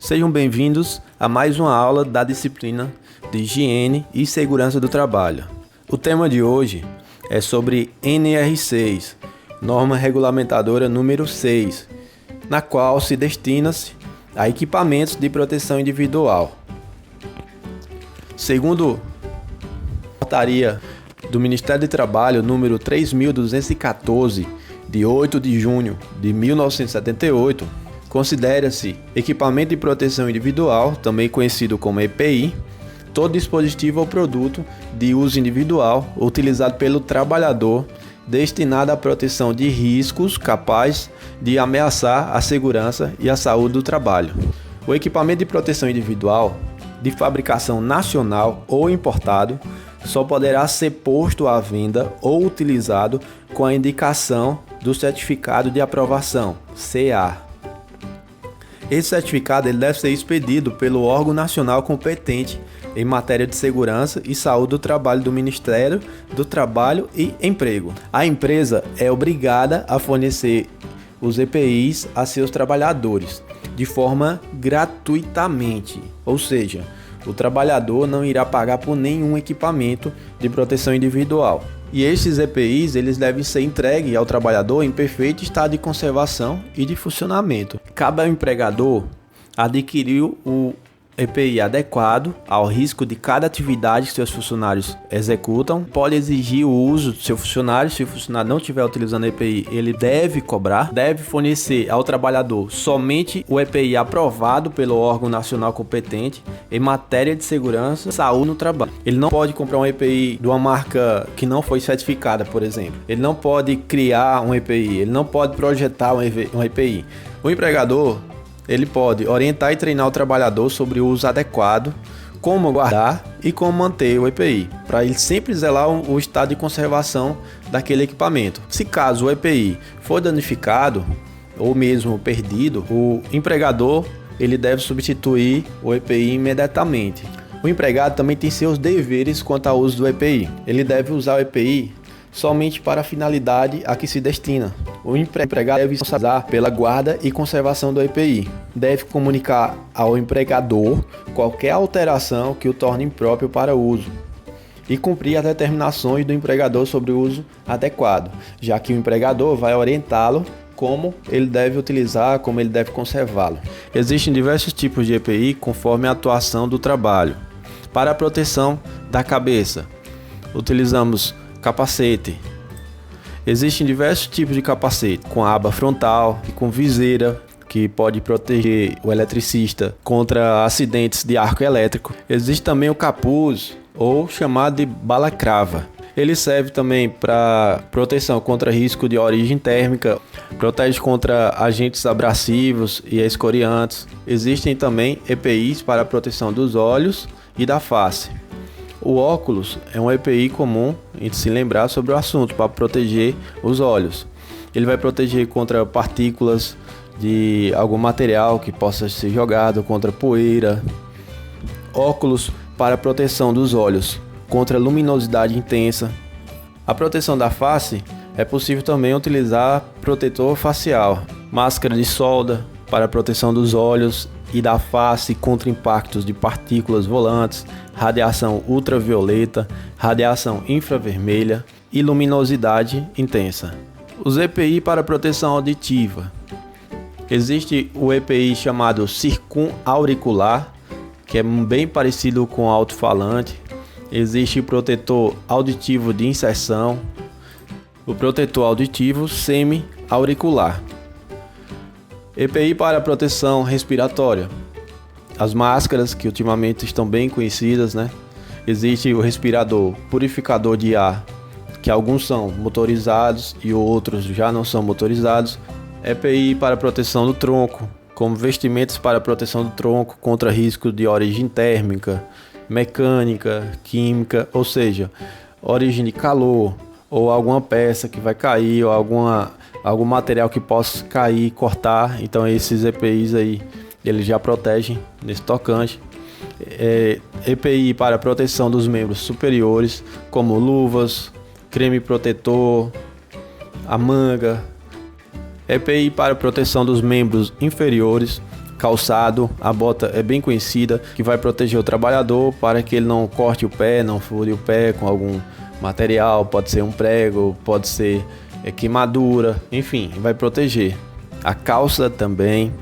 Sejam bem-vindos a mais uma aula da disciplina de Higiene e Segurança do Trabalho. O tema de hoje é sobre NR6, norma regulamentadora número 6, na qual se destina-se a equipamentos de proteção individual. Segundo a portaria do Ministério do Trabalho número 3.214, de 8 de junho de 1978, considera-se equipamento de proteção individual, também conhecido como EPI, todo dispositivo ou produto de uso individual utilizado pelo trabalhador destinado à proteção de riscos capazes de ameaçar a segurança e a saúde do trabalho. O equipamento de proteção individual de fabricação nacional ou importado só poderá ser posto à venda ou utilizado com a indicação do Certificado de Aprovação, CA. Esse certificado deve ser expedido pelo órgão nacional competente em matéria de segurança e saúde do trabalho do Ministério do Trabalho e Emprego. A empresa é obrigada a fornecer os EPIs a seus trabalhadores de forma gratuitamente, ou seja, o trabalhador não irá pagar por nenhum equipamento de proteção individual. E esses EPIs eles devem ser entregues ao trabalhador em perfeito estado de conservação e de funcionamento. Cabe ao empregador adquirir o EPI adequado ao risco de cada atividade que seus funcionários executam. Pode exigir o uso do seu funcionário. Se o funcionário não estiver utilizando o EPI, ele deve cobrar. Deve fornecer ao trabalhador somente o EPI aprovado pelo órgão nacional competente em matéria de segurança e saúde no trabalho. Ele não pode comprar um EPI de uma marca que não foi certificada, por exemplo. Ele não pode criar um EPI. Ele não pode projetar um EPI. O empregador ele pode orientar e treinar o trabalhador sobre o uso adequado, como guardar e como manter o EPI, para ele sempre zelar o estado de conservação daquele equipamento. Se caso o EPI for danificado ou mesmo perdido, o empregador ele deve substituir o EPI imediatamente. O empregado também tem seus deveres quanto ao uso do EPI. Ele deve usar o EPI somente para a finalidade a que se destina. O empregado deve usar pela guarda e conservação do EPI. Deve comunicar ao empregador qualquer alteração que o torne impróprio para uso e cumprir as determinações do empregador sobre o uso adequado, já que o empregador vai orientá-lo como ele deve utilizar, como ele deve conservá-lo. Existem diversos tipos de EPI conforme a atuação do trabalho. Para a proteção da cabeça, utilizamos capacete. Existem diversos tipos de capacete, com aba frontal e com viseira, que pode proteger o eletricista contra acidentes de arco elétrico. Existe também o capuz, ou chamado de balaclava. Ele serve também para proteção contra risco de origem térmica, protege contra agentes abrasivos e escoriantes. Existem também EPIs para a proteção dos olhos e da face. O óculos é um EPI comum em se lembrar sobre o assunto para proteger os olhos. Ele vai proteger contra partículas de algum material que possa ser jogado, contra poeira. Óculos para proteção dos olhos contra luminosidade intensa. A proteção da face é possível também utilizar protetor facial, máscara de solda para proteção dos olhos e da face contra impactos de partículas volantes, radiação ultravioleta, radiação infravermelha e luminosidade intensa. Os EPI para proteção auditiva. Existe o EPI chamado circunauricular, que é bem parecido com alto-falante. Existe o protetor auditivo de inserção, o protetor auditivo semi-auricular. EPI para proteção respiratória. As máscaras que ultimamente estão bem conhecidas, né? Existe o respirador purificador de ar, que alguns são motorizados e outros já não são motorizados. EPI para proteção do tronco, como vestimentas para proteção do tronco contra risco de origem térmica, mecânica, química, ou seja, origem de calor ou alguma peça que vai cair ou algum material que possa cair e cortar. Então esses EPIs aí, eles já protegem nesse tocante. EPI para proteção dos membros superiores, como luvas, creme protetor, a manga. EPI para proteção dos membros inferiores, calçado. A bota é bem conhecida, que vai proteger o trabalhador para que ele não corte o pé, não fure o pé com algum material, pode ser um prego, pode ser queimadura, enfim, vai proteger. A calça também